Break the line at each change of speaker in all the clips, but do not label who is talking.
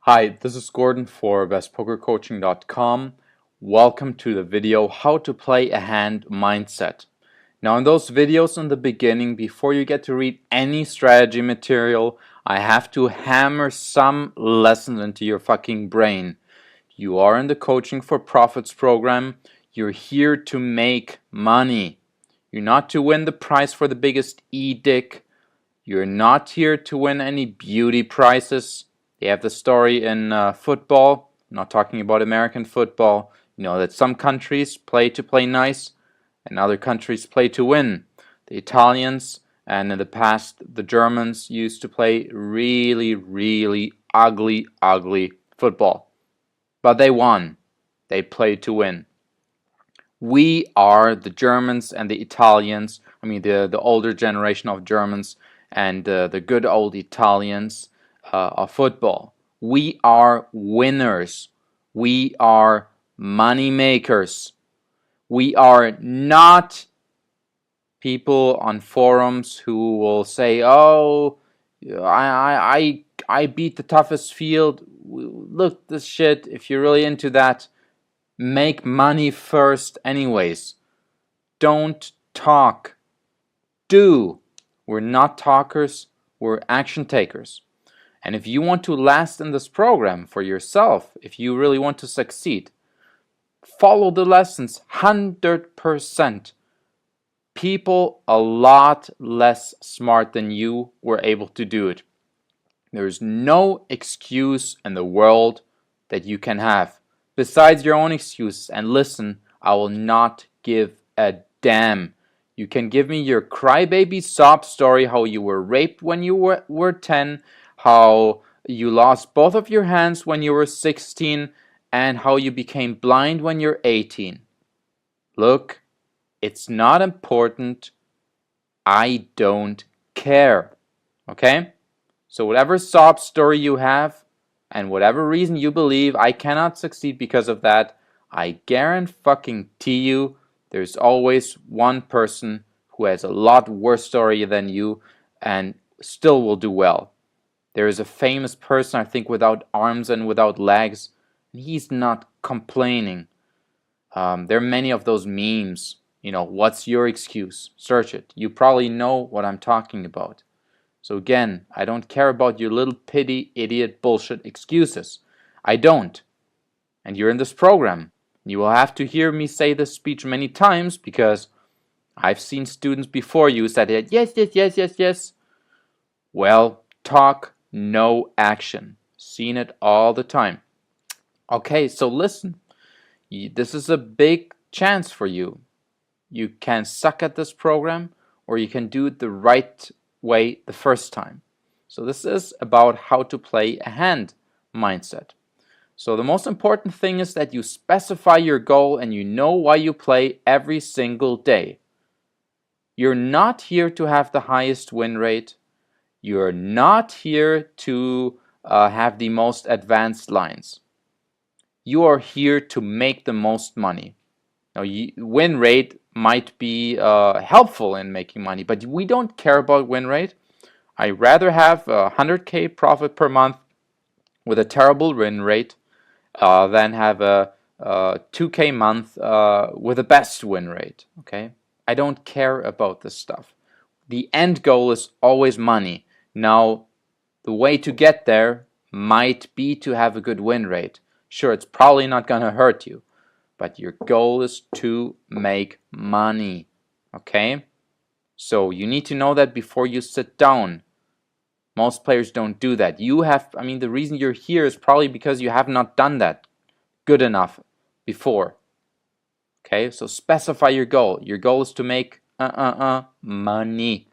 Hi, this is Gordon for bestpokercoaching.com. Welcome to the video How to Play a Hand Mindset. Now in those videos in the beginning, before you get to read any strategy material, I have to hammer some lessons into your fucking brain. You are in the Coaching for Profits program. You're here to make money. You're not to win the prize for the biggest e-dick. You're not here to win any beauty prizes. They have the story in football. I'm not talking about American football. You know that some countries play nice and other countries play to win. The Italians and in the past the Germans used to play really ugly football. But they won. They played to win. We are the Germans and the Italians, the older generation of Germans and the good old Italians of football. We are winners. We are money makers. We are not people on forums who will say, "Oh, I beat the toughest field. Look this shit. If you're really into that, make money first anyways. Don't talk. Do. We're not talkers, we're action takers. And if you want to last in this program for yourself, if you really want to succeed, follow the lessons 100%. People a lot less smart than you were able to do it. There's no excuse in the world that you can have besides your own excuse. And listen, I will not give a damn. You can give me your crybaby sob story, how you were raped when you were 10, how you lost both of your hands when you were 16, and how you became blind when you're 18. Look, it's not important. I don't care. Okay? So whatever sob story you have, and whatever reason you believe I cannot succeed because of that, I guarantee you there's always one person who has a lot worse story than you and still will do well. There is a famous person, I think, without arms and without legs, and he's not complaining. There are many of those memes. You know, what's your excuse? Search it. You probably know what I'm talking about. So again, I don't care about your little pity, idiot, bullshit excuses. I don't. And you're in this program. You will have to hear me say this speech many times because I've seen students before you said it, yes. Well, talk, no action. Seen it all the time. Okay, so listen. This is a big chance for you. You can suck at this program or you can do it the right way the first time. So this is about how to play a hand mindset. So the most important thing is that you specify your goal and you know why you play every single day. You're not here to have the highest win rate. You're not here to have the most advanced lines. You are here to make the most money. Now, win rate might be helpful in making money, but we don't care about win rate. I rather have 100K profit per month with a terrible win rate than have a 2K month with the best win rate. Okay, I don't care about this stuff. The end goal is always money. Now, the way to get there might be to have a good win rate. Sure, it's probably not going to hurt you, but your goal is to make money. Okay? So you need to know that before you sit down. Most players don't do that. The reason you're here is probably because you have not done that good enough before. Okay? So specify your goal. Your goal is to make money.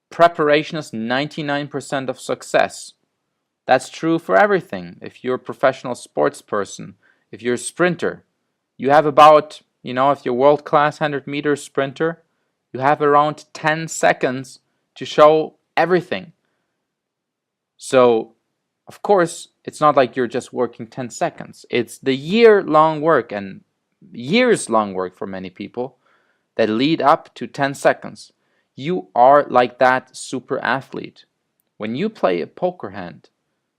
Preparation is 99% of success. That's true for everything. If you're a professional sports person, if you're a sprinter, you have about, if you're world-class 100-meter sprinter, you have around 10 seconds to show everything. So, of course, it's not like you're just working 10 seconds. It's the year-long work and years-long work for many people that lead up to 10 seconds. You are like that super athlete. When you play a poker hand,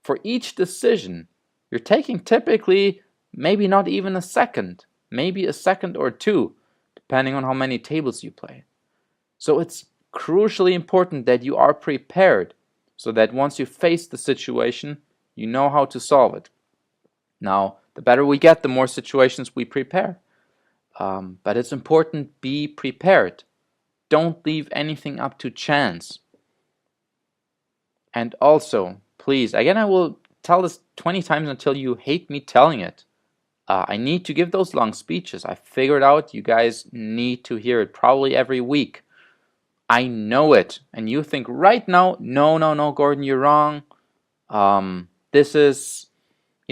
For each decision, you're taking typically maybe not even a second, maybe a second or two, depending on how many tables you play. So it's crucially important that you are prepared so that once you face the situation, you know how to solve it. Now, the better we get, the more situations we prepare. But it's important, be prepared. Don't leave anything up to chance. And also, please, again, I will tell this 20 times until you hate me telling it. I need to give those long speeches. I figured out you guys need to hear it probably every week. I know it. And you think right now, no, Gordon, you're wrong. This is,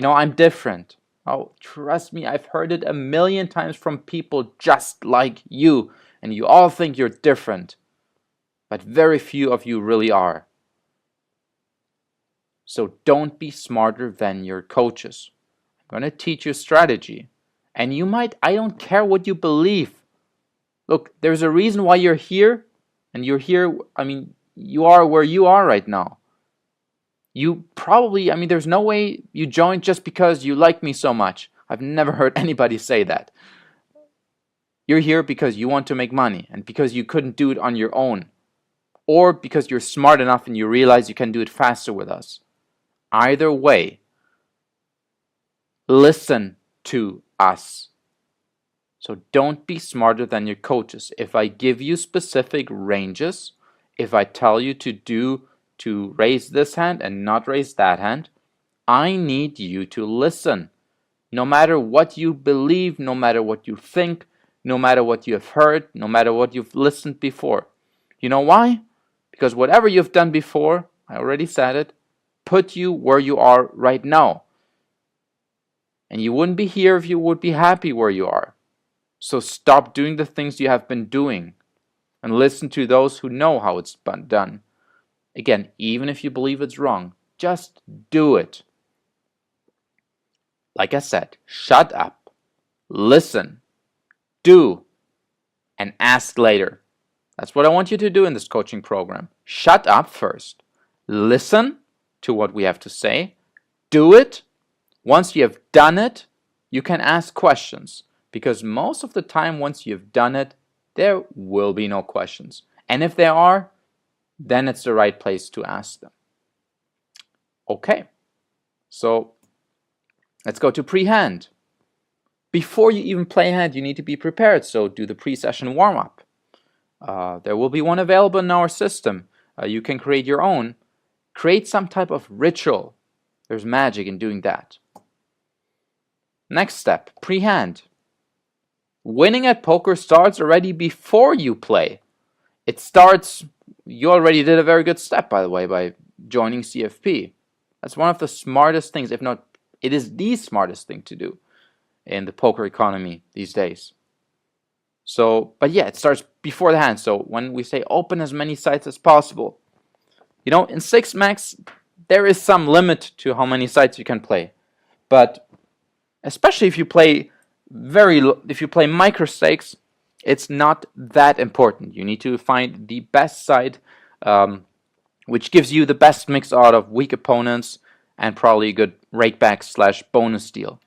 I'm different. Oh, trust me, I've heard it a million times from people just like you. And you all think you're different. But very few of you really are. So don't be smarter than your coaches. I'm going to teach you strategy. And I don't care what you believe. Look, there's a reason why you're here. And you're here, you are where you are right now. You probably, there's no way you joined just because you like me so much. I've never heard anybody say that. You're here because you want to make money and because you couldn't do it on your own. Or because you're smart enough and you realize you can do it faster with us. Either way, listen to us. So don't be smarter than your coaches. If I give you specific ranges, if I tell you to raise this hand and not raise that hand, I need you to listen. No matter what you believe, no matter what you think, no matter what you have heard, no matter what you've listened before. You know why? Because whatever you've done before, I already said it, put you where you are right now. And you wouldn't be here if you would be happy where you are. So stop doing the things you have been doing and listen to those who know how it's been done. Again, even if you believe it's wrong, just do it. Like I said, shut up, listen, do, and ask later. That's what I want you to do in this coaching program. Shut up first. Listen to what we have to say. Do it. Once you have done it, you can ask questions. Because most of the time, once you've done it, there will be no questions. And if there are, then it's the right place to ask them. Okay, so let's go to pre-hand. Before you even play hand, you need to be prepared. So do the pre-session warm-up. There will be one available in our system. You can create your own. Create some type of ritual. There's magic in doing that. Next step, pre-hand. Winning at poker starts already before you play. It starts, you already did a very good step, by the way, by joining CFP. That's one of the smartest things, if not, it is the smartest thing to do in the poker economy these days. So, but yeah, it starts before the hand. So when we say open as many sites as possible, in 6 max, there is some limit to how many sites you can play. But especially if you play micro stakes, it's not that important. You need to find the best site, which gives you the best mix out of weak opponents and probably a good rakeback / bonus deal.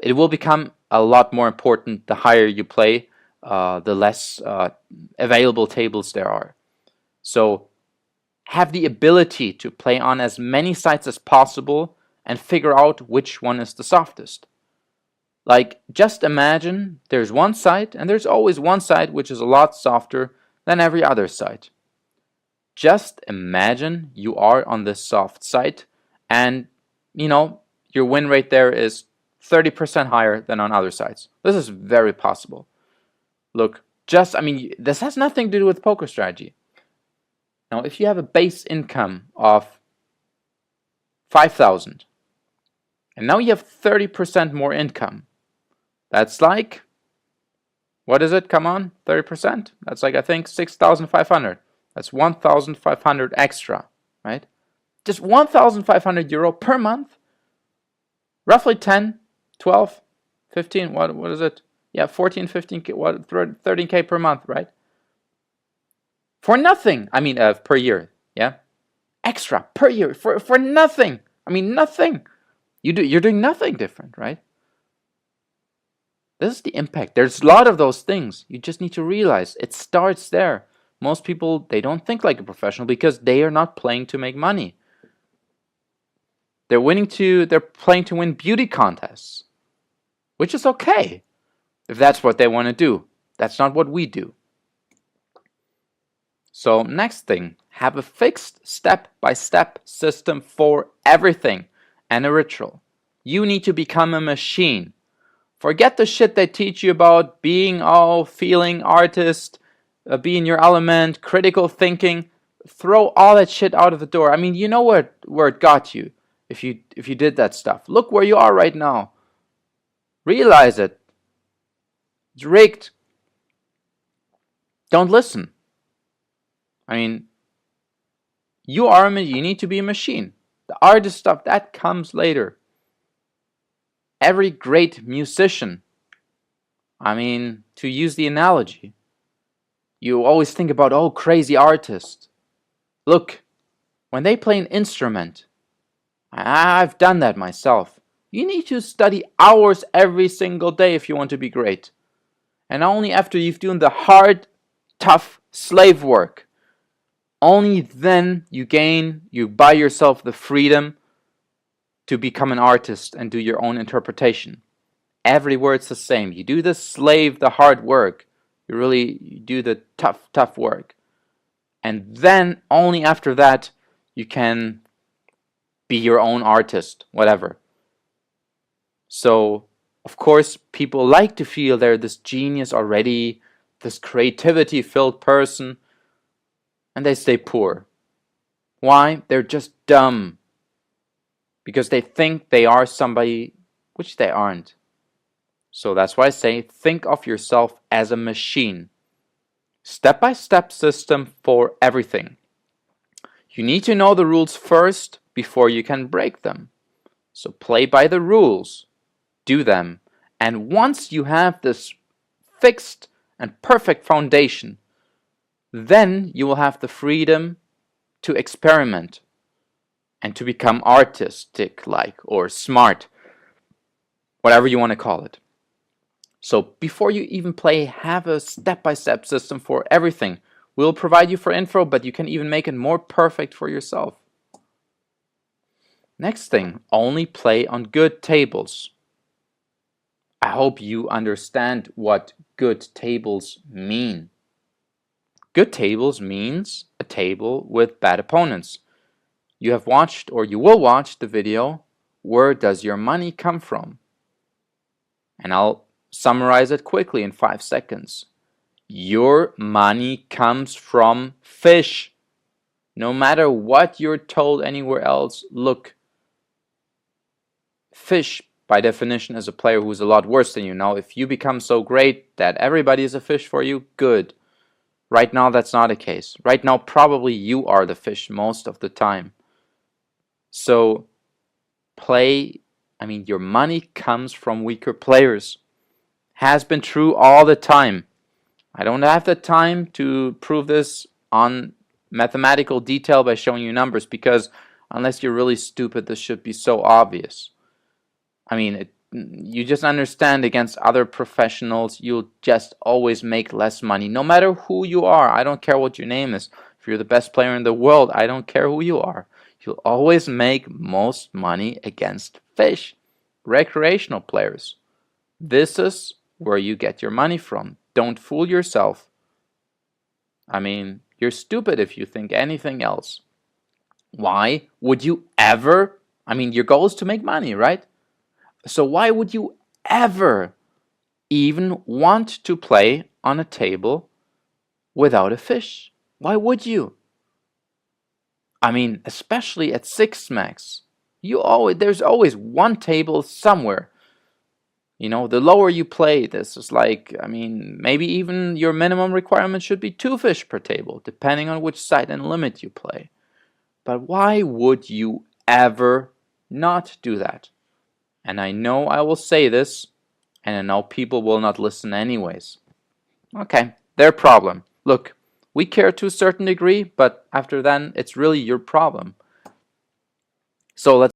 It will become a lot more important the higher you play, the less available tables there are. So have the ability to play on as many sites as possible and figure out which one is the softest. Like, just imagine there's one site, and there's always one site which is a lot softer than every other site. Just imagine you are on this soft site, and, your win rate there is 30% higher than on other sites. This is very possible. Look, this has nothing to do with poker strategy. Now, if you have a base income of 5,000, and now you have 30% more income, that's like, what is it? Come on, 30%? That's like, I think, 6,500. That's 1,500 extra, right? Just 1,500 euro per month. Roughly 10, 12, 15, what is it? Yeah, 14, 15, 13K per month, right? For nothing. Per year, yeah? extra per year for nothing. I mean, nothing. You're doing nothing different, right? This is the impact. There's a lot of those things. You just need to realize it starts there. Most people, they don't think like a professional because they are not playing to make money. They're playing to win beauty contests, which is okay if that's what they want to do. That's not what we do. So next thing, have a fixed step-by-step system for everything and a ritual. You need to become a machine. Forget the shit they teach you about being feeling artist, be in your element, critical thinking. Throw all that shit out of the door. I mean, you know where it got you if you did that stuff. Look where you are right now. Realize it. It's rigged. Don't listen. I mean, you need to be a machine. The artist stuff, that comes later. Every great musician, I mean, to use the analogy, you always think about, crazy artist. Look, when they play an instrument, I've done that myself. You need to study hours every single day if you want to be great. And only after you've done the hard, tough slave work, only then you buy yourself the freedom to become an artist and do your own interpretation. Everywhere it's the same. You do the hard work. You do the tough work. And then only after that you can be your own artist, whatever. So, of course, people like to feel they're this genius already, this creativity-filled person, and they stay poor. Why? They're just dumb. Because they think they are somebody which they aren't. So that's why I say think of yourself as a machine. Step-by-step system for everything. You need to know the rules first before you can break them. So play by the rules. Do them. And once you have this fixed and perfect foundation, then you will have the freedom to experiment and to become artistic-like or smart, whatever you want to call it. So before you even play, have a step-by-step system for everything. We'll provide you for info, but you can even make it more perfect for yourself. Next thing, only play on good tables. I hope you understand what good tables mean. Good tables means a table with bad opponents. You have watched, or you will watch, the video, Where Does Your Money Come From? And I'll summarize it quickly in 5 seconds. Your money comes from fish. No matter what you're told anywhere else, look. Fish, by definition, is a player who's a lot worse than you. Now, if you become so great that everybody is a fish for you, good. Right now, that's not the case. Right now, probably you are the fish most of the time. So, your money comes from weaker players. Has been true all the time. I don't have the time to prove this on mathematical detail by showing you numbers, because unless you're really stupid, this should be so obvious. You just understand against other professionals, you'll just always make less money, no matter who you are. I don't care what your name is. If you're the best player in the world, I don't care who you are. You'll always make most money against fish, recreational players. This is where you get your money from. Don't fool yourself. You're stupid if you think anything else. Why would you ever? Your goal is to make money, right? So why would you ever even want to play on a table without a fish? Why would you? Especially at 6-max. There's always one table somewhere. The lower you play, this is like, maybe even your minimum requirement should be 2 fish per table, depending on which side and limit you play. But why would you ever not do that? And I know I will say this, and I know people will not listen anyways. Okay, their problem. Look, We care to a certain degree, but after then, it's really your problem. So let's